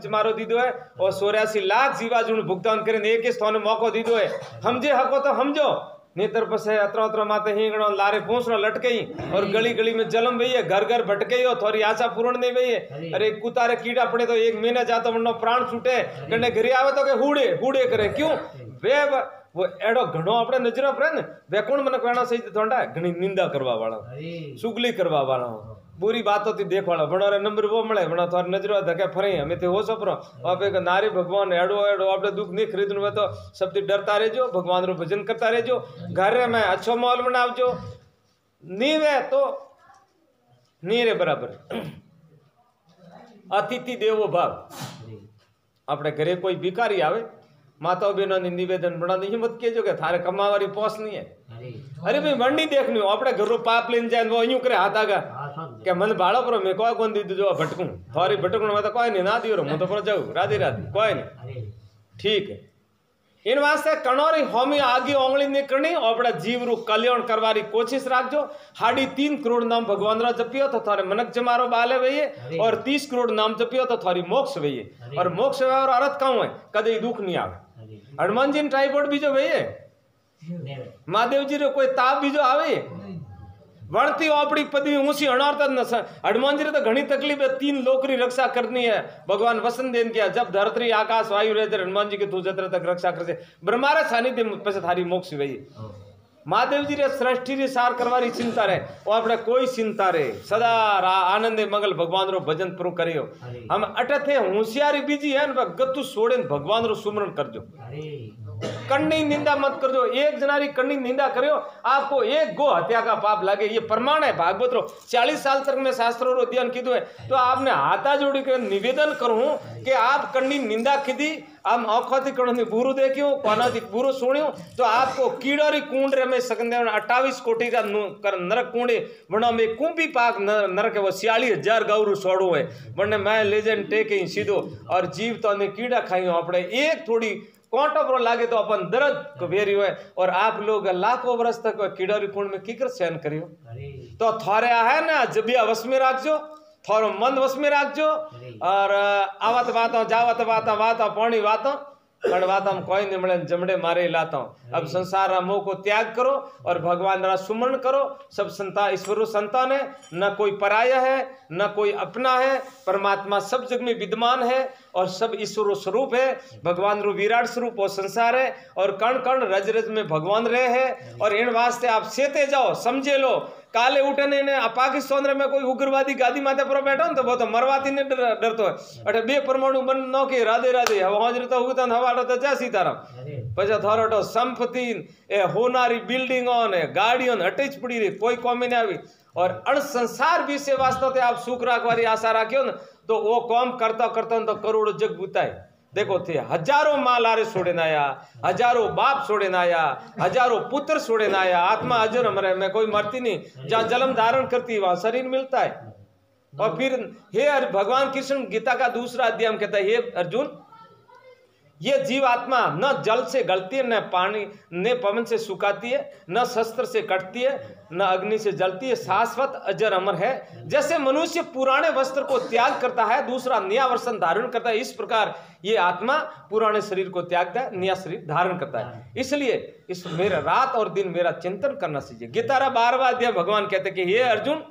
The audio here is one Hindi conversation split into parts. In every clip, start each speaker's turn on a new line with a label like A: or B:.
A: मारो दीदो है और 84 लाख जीवा जून भुगतान करें एक स्थान मौको दीदो है हमजे हको तो हमजो नेतर पसे अतरा अतरा माते हिंगणो लारे पहुंचनो लटकई और गली गली में जलम भई है घर घर भटकई हो थोड़ी आशा पूर्ण नहीं भई है अरे कुतारे कीड़ा पड़े तो एक महीना जातो वनो प्राण छूटे कने घरे आवे तो के हुड़े हुड़े करे क्यों वे वो एडो घणो आपणे नजर पर ने वे कोण मने कहणो सही थोंडा घणी निंदा करवा वाला चुगली करवा वाला बुरी बातों थी देख वाला बड़ा नंबर वो मिले बड़ा थोड़ा नजर धके फरे हमें थे हो सपरो आप एक नारी भगवान एडो एडो आपने दुख नहीं खरीदने में तो सब डरता रहो भगवान रो भजन करता रहो घर में अच्छो माहौल बनावजो नीवे तो नीरे बराबर अतिथि देवो भाव अपने घरे कोई भिखारी आवे माता बहनों ने निवेदन बना हिम्मत के जो के थारे कमावारी पोस नहीं है अरे भाई मंडी देखनी अपने घर रो पाप लेने जाए वो यूं करे हाथ आगा क्या मन बाड़ो पर मैं कोई कौन दी जो भटकूं थारी भटकूं मैं तो कोई नहीं ना दियो मैं तो पर जाऊं राधे राधे कोई नहीं ठीक है इन वास्ते कणोरी होमी आगे ओंगली निकलनी और अपना जीव रू कल्याण करवारी कोशिश राखजो 3.5 करोड़ नाम भगवान रा जपियो तो थारे मनक जमारो बाले भई और 30 करोड़ नाम जपियो तो थारी मोक्ष भई और मोक्ष और अर्थ काऊ है कदे दुख नहीं आवे हनुमान जी ट्राइपोड बीजो भई महादेव जी रो कोई ताप बीजो आवे वणती अपनी पदवी ऊंची अणारता हनुमान जी तो घनी तकलीफ है 3 लोक री रक्षा करनी है भगवान वसन देन किया जब धरती आकाश वायु रहे हनुमान जी की तू जत्र तक रक्षा कर ब्रह्मारे सानिध्य पे थारी मोक्ष वही महादेव जी रे सृष्टि री सार करवारी चिंता रहे वो अपने कोई चिंता रे सदा आनंदे मंगल भगवान रो भजन प्रो करियो हम अटे थे होशियारी बीजी है न गत्तु सोड़े भगवान रो सुमरण करजो कन्नी निंदा मत करजो एक जनारी कन्नी निंदा करियो आपको एक गो हत्या का पाप लगे ये प्रमाण है भागवत रो 40 साल तक में शास्त्रों रो अध्ययन कीधो है तो आपने हाथा जोड़ी कर निवेदन करूं कि आप कन्नी निंदा कीधी आप आंखों थी कणो बुरो देखियो कोना थी बुरो सुनियो तो आपको कीड़ोरी कुंड रे में सकंदे 28 कोटि का नरक कुंडे वणो में कुंभी पाक नरक वो 46,000 गौरु सोड़ो है वने मैं लेजेंड टेके सीधो और जीव तो ने कीड़ा खाइयो अपने एक थोड़ी कोटो पर लागे तो अपन दर्द को बेरी हुए और आप लोग लाखों वर्ष तक कीड़ोरी कुंड में कीकर सहन करियो तो थारे है ना जबिया वश में राखजो थोरो मन वश में राखजो और आवत बातों जावत बातों बातों पानी बातों कड़वाता कोई नहीं मिले जमड़े मारे लाता हूँ अब संसार मोह को त्याग करो और भगवान रा सुमरण करो सब संता ईश्वर संतान है न कोई पराया है न कोई अपना है परमात्मा सब जग में विद्यमान है और सब ईश्वर स्वरूप है भगवान रो विराट स्वरूप और संसार है और कण कण रज रज में भगवान रहे है और इन वास्ते आप सेते जाओ समझे लो काले उठने ने पाकिस्तान में कोई उग्रवादी गादी माथे पर बैठो न तो वो तो मरवाती ने डरतो है अटे 2 परमाणु बन नो के राधे राधे हवा तो उगता हवा तो जय सीताराम पछा थारो तो संपत्ति ए होनारी बिल्डिंगों ने गाड़ियों अटैच पड़ी रही कोई कॉमी नहीं आई और अण संसार विषय वास्तव आप सुख राखवारी आशा राख्यो न तो वो कॉम करता करता तो करोड़ों जग बुताए देखो थे हजारों माँ लारे छोड़े आया हजारों बाप छोड़े आया हजारों पुत्र छोड़े आया आत्मा अजर मरे में कोई मरती नहीं जहाँ जन्म धारण करती वहां शरीर मिलता है और फिर हे भगवान कृष्ण गीता का दूसरा अध्याय में कहता है हे अर्जुन ये जीव आत्मा न जल से गलती है न पानी न पवन से सुखाती है न शस्त्र से कटती है न अग्नि से जलती है शाश्वत अजर अमर है जैसे मनुष्य पुराने वस्त्र को त्याग करता है दूसरा नया वस्त्र धारण करता है इस प्रकार ये आत्मा पुराने शरीर को त्यागता है नया शरीर धारण करता है इसलिए इस मेरा रात और दिन मेरा चिंतन करना चाहिए गीता 12वां अध्याय भगवान कहते कि हे अर्जुन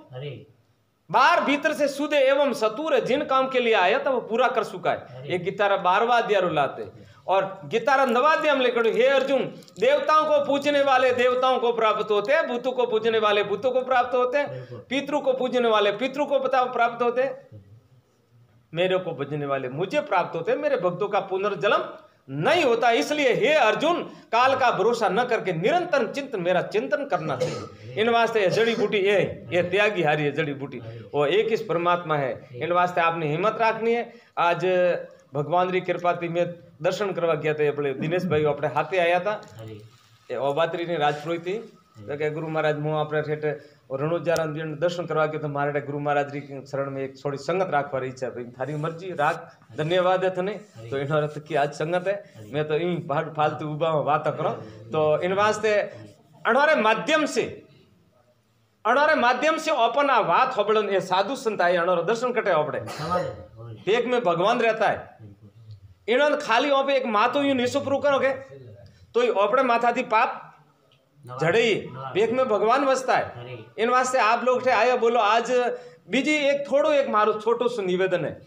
A: बाहर भीतर से शुद्ध एवं सतुर है जिन काम के लिए आया था वो पूरा कर चुका है ये गीता 12वां अध्याय रुलाते और गीता 9वां अध्याय में लेकर हे अर्जुन देवताओं को पूजने वाले देवताओं को प्राप्त होते हैं भूतों को पूजने वाले भूतों को प्राप्त होते हैं पितरों को पूजने वाले पितरों को प्राप्त होते हैं मेरे को पूजने वाले मुझे प्राप्त होते हैं मेरे भक्तों का पुनर्जन्म नहीं होता इसलिए हे अर्जुन काल का भरोसा न करके निरंतर चिंतन मेरा चिंतन करना चाहिए इन वास्ते जड़ी बूटी ये त्यागी हारी है जड़ी बूटी वो एक ही परमात्मा है इन वास्ते आपने हिम्मत रखनी है आज भगवान की कृपा थी मैं दर्शन करवा गया था अपने दिनेश भाई अपने हाथे आया था ओबात्री ने राजपुरोहित थी तो क्या गुरु महाराज मुँह अपने ठेठ रणोजारा दर्शन करवा के तो मारे गुरु महाराज की शरण में एक थोड़ी संगत राखवा इच्छा भाई थारी मर्जी राख धन्यवाद है थने तो इन अर्थ की आज संगत है मैं तो इन फालतू उबा बात करो तो इन वास्ते अणोरे माध्यम से अपन आ बात होबड़न ए साधु संत आए अणोर दर्शन कटे होबड़े देख में भगवान रहता है। इन्होंने खाली वहां पे एक मातो यूं निशो प्रू करोगे तो अपने माथा थी पाप जड़े देख में भगवान वसता है। इन वास्ते आप लोग आया बोलो आज बीजी एक थोड़ो एक मारो छोटो सो निवेदन है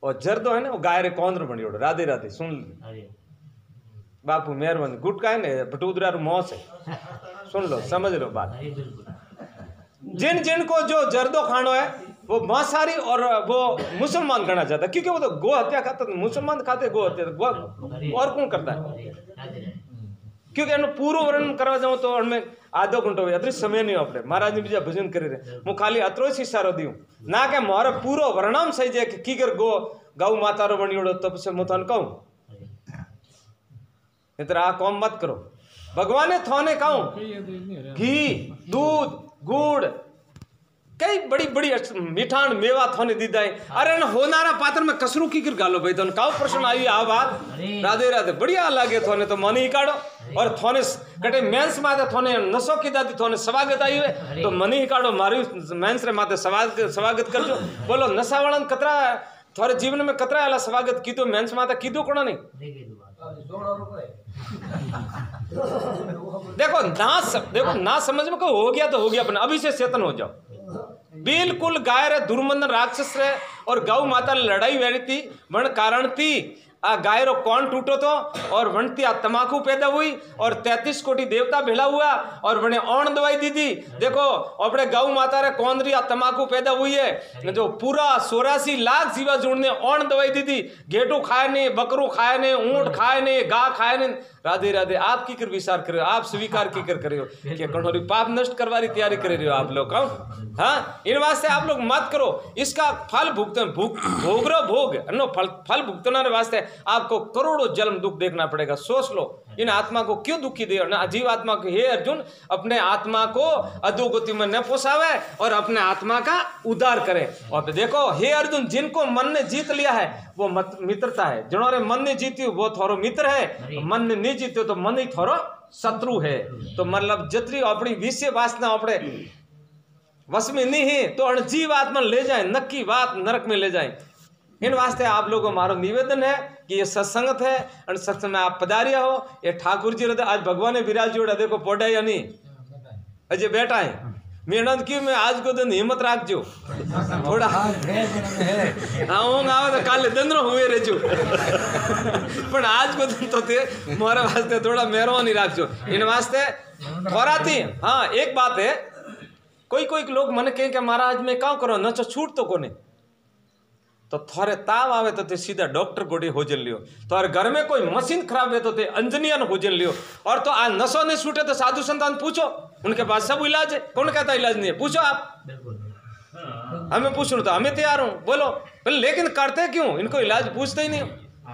A: और जरदो है ना वो गाय रे कौंद्र बनी ओढ़ राधे राधे सुन बापू मेहरबानी गुटका है ना भटूदरा मौस है सुन लो समझ लो बात। जिन जिन को जो जर्दो खानो है वो मांसाहारी और वो मुसलमान गणा जाता है क्योंकि वो तो गो हत्या खाता है। मुसलमान खाते गो हत्या और कौन करता है क्योंकि एनो पूरो वर्णन करवा जाऊं तो उनमें आधो घंटो अतरी समय नहीं अपने महाराज ने बीजा भजन करे रहे मु खाली अतरो ही इशारो दियो ना के मारे पूरो वर्णन सही जे कि कीकर गो गौ माता रो बणियोड़ो तब से मु तन कहूं इतना आ कौम मत करो। भगवान ने थोने कहूं घी दूध गुड़ कई बड़ी बड़ी मिठान मेवा थोने दीदा है। अरे न होनारा पात्र में कसरू की गालो भाई तो काउ प्रश्न आई आ बात राधे राधे बढ़िया लागे थोने तो मन ही काढ़ो और थोने कटे मेंस माते थोने नसो की दादी थोने स्वागत आई है तो मन ही काढ़ो मारी मेंस रे माते स्वागत करजो। बोलो नशा वाला कतरा थोड़े जीवन में कतरा आला स्वागत कीधो मेंस माते कीधो कोना नहीं देखो ना समझ में को हो गया तो हो गया अपने अभी से चेतन हो जाओ। बिल्कुल गाय रे दुर्मंदन राक्षस रे और गौ माता लड़ाई वेरी थी वन कारण थी आ गाय रो कौन टूटो तो और वनती आ तमाकू पैदा हुई और 33 कोटि देवता भेड़ा हुआ और वने औण दवाई दी थी। देखो अपने गौ माता रे कौन री आ तमाकू पैदा हुई है जो पूरा 84 लाख जीवा जुड़ने औण दवाई दी थी। गेटू खाए ने बकरू खाए ने ऊंट खाए ने गा खाए ने राधे राधे आप की कर विचार करे आप स्वीकार की कर करे हो कि कठोरी पाप नष्ट करवारी तैयारी करे रहे हो आप लोग कौन हाँ इन वास्ते आप लोग मत करो इसका फल भुगतन भोग रो भोग नो फल भुगतना वास्ते आपको करोड़ों जन्म दुख देखना पड़ेगा। सोच लो इन आत्मा को क्यों दुखी दे अजीब आत्मा को हे अर्जुन अपने आत्मा को अधोगति में न पोसावे और अपने आत्मा का उद्धार करे। और देखो हे अर्जुन जिनको मन ने जीत लिया है वो मित्रता है जिन्होंने मन ने जीती वो थोरो मित्र है मन ने नहीं जीत्यो तो मन ही थोरो शत्रु है। तो मतलब जतरी अपनी विषय वासना अपने वश में नहीं है तो अणजीव आत्मा ले जाए नक्की बात नरक में ले जाए। इन वास्ते आप लोगों को मारो निवेदन है कि ये सत्संगत है और सत्संग में आप पधारिया हो। ये ठाकुर जी रहते आज भगवान ने विराज जोड़ा देखो पोडा या नहीं अजय बेटा है मेहनत की मैं आज को दिन हिम्मत राख जो थोड़ा आऊंगा तो काले दंद्रो हुए रहे जो पर आज को दिन तो थे मोरे वास्ते थोड़ा मेहरबानी राख जो। इन वास्ते थोड़ा थी हाँ एक बात है कोई कोई लोग मन कहें कि महाराज में क्या करो न छूट तो कोने तो थोड़े ताव आवे तो ते सीधा डॉक्टर गोड़ी होजन लियो तो और घर में कोई मशीन खराब है तो ते अंजनिया होजन लियो और तो आज नशो नहीं छूटे तो साधु संतान पूछो उनके पास सब इलाज है कौन कहता इलाज नहीं है पूछो आप हमें पूछ लो तो हमें तैयार हूं बोलो लेकिन करते क्यों इनको इलाज पूछते ही नहीं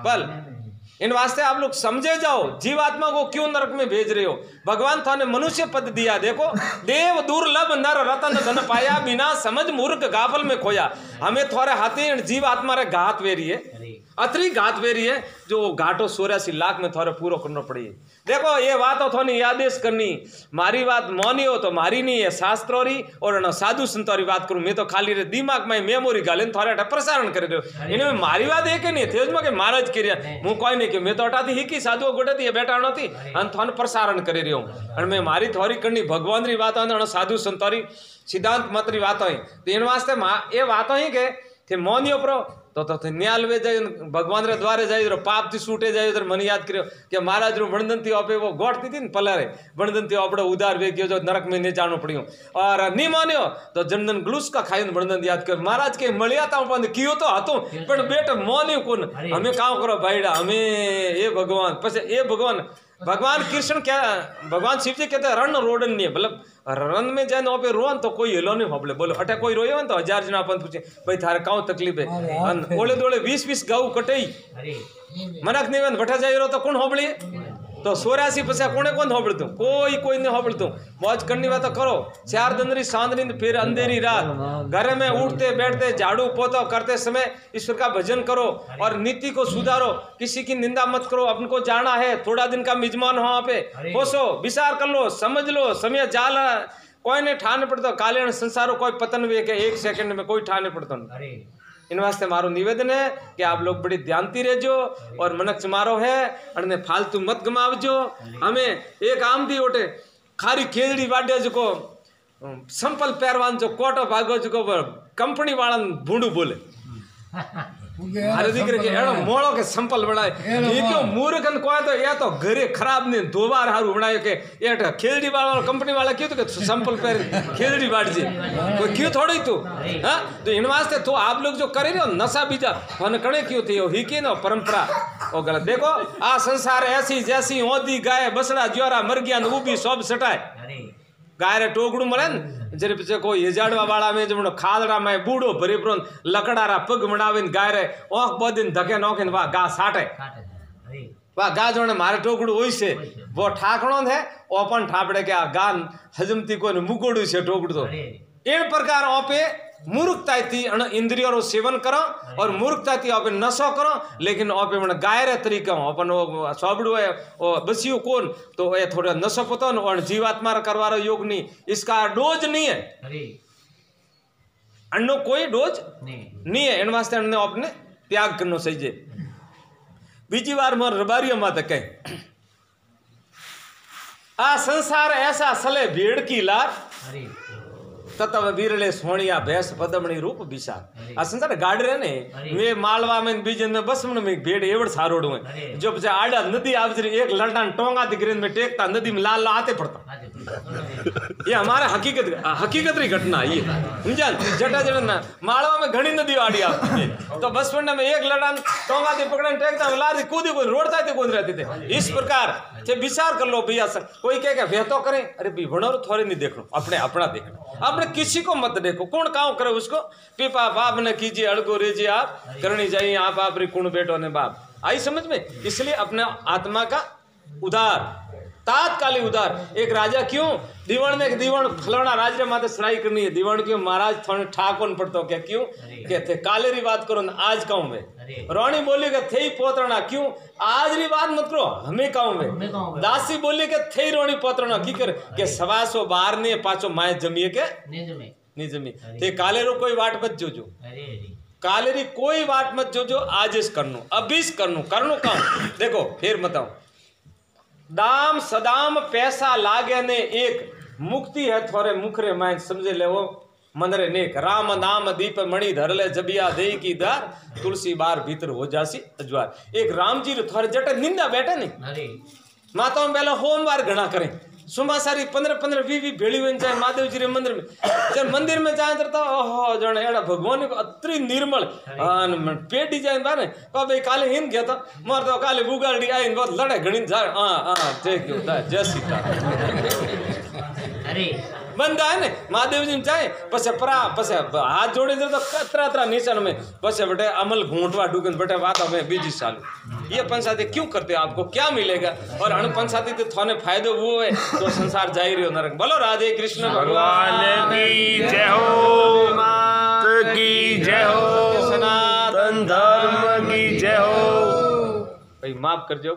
A: बल इन वास्ते आप लोग समझे जाओ जीवात्मा को क्यों नरक में भेज रहे हो। भगवान थाने मनुष्य पद दिया देखो देव दुर्लभ नर रतन धन पाया बिना समझ मूर्ख गाफल में खोया। हमें थोड़े हाथी जीवात्मा रे घात वेरी है अतरी घात वेरी है जो घाटो 84 लाख में थोड़े पूरा करना पड़ी। देखो ये बात हो थोड़ी आदेश करनी मारी बात मौनी हो तो मारी नहीं है शास्त्रोरी और न साधु संतोरी बात करूं मैं तो खाली रे दिमाग में मेमोरी गाले थोड़े प्रसारण कर रहे हो इनमें मारी बात एक नहीं थे उसमें के महाराज करिया हूँ कोई नहीं कि मैं तो हटाती ही की साधु गोटे थी बेटा थी अन थोन प्रसारण कर रही हूँ और मैं मारी थोड़ी करनी भगवान री बात हो साधु संतोरी सिद्धांत मत री बात हो तो इन वास्ते ये बात ही के थे मौनियो प्रो तो न्याल वे जाए भगवान रे द्वारे जाए पाप थी छूटे जाए उधर मन याद करो कि महाराज रू बणदंती आपे वो गोठती थी पलरे बणदंती आपड़े उधार वे गयो जो नरक में नहीं जानो पड़ियो और नहीं मान्यो तो जनदन ग्लूस का खाई बणदंत याद कर महाराज के मलिया था कियो तो हतो पण बेट मोन्यो कोन हमें काम करो भाईड़ा हमें ये भगवान पछे ये भगवान कृष्ण क्या भगवान शिव जी कहते रण रोडन नहीं मतलब रन में जाए ना पे रोन तो कोई हिलो नहीं होबले बोलो अटे कोई रोयो तो 1000 जना अपन पूछे भाई थारे काउ तकलीफ है ओले दोले 20 गाऊ कटई मनक नहीं बठा जाई रो तो कौन होबली तो 84 पछा कोने कौन होबड़तू कोई नहीं होबड़तू मौज करनी बात तो करो 4 दंदरी सांदरी फिर अंधेरी रात घर में उठते बैठते झाड़ू पोता करते समय ईश्वर का भजन करो और नीति को सुधारो किसी की निंदा मत करो अपन को जाना है थोड़ा दिन का मेजमान हो वहां पे होसो विचार कर लो समझ लो समय जाल कोई ने ठाने पड़ता काले संसारो कोई पतन वे के 1 सेकंड में कोई ठाने पड़ता इन वास्ते मारो निवेदन है कि आप लोग बड़ी ध्यानती रहजो और मनक मारो है अने फालतू मत गमावजो। हमें एक आम दी ओटे खारी खेजड़ी वाड्या जो संपल पैरवान जो कोटो भागो जो कंपनी वाला भूंडू बोले अरे दीकरे के एड़ो मोड़ो के संपल बनाए ये क्यों मूर्खन को तो या तो घरे खराब ने दो बार हारू बनायो के ये खेजड़ी वाला कंपनी वाला क्यों तो संपल पैर खेजड़ी बाड़ जे कोई क्यों थोड़ी तू हां तो इन वास्ते तो आप लोग जो करे रो नशा बीजा फन कणे क्यों थियो ही के नो परंपरा ओ गलत देखो आ संसार ऐसी जैसी ओदी गाय बसड़ा ज्वारा मर गया न उबी सब सटाए गाय रे टोकड़ू मरे न जरे पीछे कोई हेजाड़वा वाला में जमणो खालड़ा में बूढ़ो भरी प्रोन लकड़ारा पग मणावीन गाय रे ओख बदिन धके नोखीन वा गा साटे वा गा जोने मारे टोकड़ू होई से वो ठाकणो है ओपन ठापड़े के आ गान हजमती कोई मुकोड़ू से टोकड़ू तो इन प्रकार ओपे मूर्खता थी इंद्रियों रो सेवन करो और मूर्खता थी ओपे नशो करो लेकिन ओपे मन गाय रे तरीका अपन वो सोबड़ू है वो बसियो कोन तो ये थोड़ा नशो पतो न और जीवात्मा करवारो योग नहीं इसका डोज नहीं है अन्नो कोई डोज नहीं है इन वास्ते अन्ने अपने त्याग करनो सही जे बीजी बार मोर रबारियो माते कहे आ संसार ऐसा सले भेड़ की लार ततव बीरले सोनिया भैंस पदमणी रूप विशाल आ संसार गाड़ी रे ने वे मालवा में बीजन में बस में भेड़ एवड़ सारोड़ है जो बचे आड़ा नदी आवजरी एक लड़ान टोंगा दिग्रेन में टेकता नदी में लाल आते पड़ता ये हमारे हकीकत री घटना ये समझा जटा जटा मालवा में घनी नदी आड़ी आती है तो बस में एक लड़ान टोंगा दी पकड़न टेकता लादी कूदी कोई रोडता थे कूद रहते थे इस प्रकार से विचार कर लो भैया कोई कह वेतो करे अरे भी भणोर थोड़े नहीं देखो अपने अपना देखना अपने किसी को मत देखो कौन काम करे उसको पीपा बाप ने कीजिए अड़गो रेजिए आप करनी चाहिए आप री कुण बेटो ने बाप आई समझ में इसलिए अपने आत्मा का उदार तात्कालिक उदार एक राजा क्यों दीवान में दीवान फलाना राज रे माते सराई करनी है दीवान क्यों महाराज थोड़े ठाकोन पड़तो क्या क्यों कहते काले री बात करो ना आज कहूं मैं रानी बोली के थे पोतरना क्यों आज री बात मत करो हमें कहूं मैं दासी बोली के थे रोनी पोतरना की कर के सवासो बाहर ने पाछो माए जमीए के नहीं जमी थे काले रो कोई वाट मत जोजो काले री कोई वाट मत जोजो आज इस करनो अभी करनो काम देखो फिर बताओ दाम सदाम पैसा लागे ने एक मुक्ति है थोड़े मुखरे माय समझे ले वो मंदरे नेक राम नाम दीप मणि धर ले जबिया दे की दार तुलसी बार भीतर हो जासी अजवार एक राम जी थोड़े जटे निंदा बैठे नहीं माता में पहले होमवार घना करें सुबह सारी 15-15 20 भेड़ी हुई जाए महादेव जी रे मंदिर में जब मंदिर में जाए तो ओहो जण एड़ा भगवान को अत्री निर्मल पेटी जाए बाने भाई काले हिन गया था मार तो काले बुगाड़ी आई बहुत लड़े घणी जा ठीक होता है जय सीता अरे बंदा है ने महादेव जी जाए पसे परा पसे हाथ जोड़े तो कतरा निशान में पसे बटे अमल घूंटवा डूगन बटे बात में बीजी साल ये पंचायती क्यों करते हो आपको क्या मिलेगा और अण पंचायती तो थाने फायदो वो है तो संसार जा ही रही हो नरक बोलो राधे कृष्ण भगवान की जय हो मात की जय हो सनातन धर्म की जय हो भाई माफ कर दो।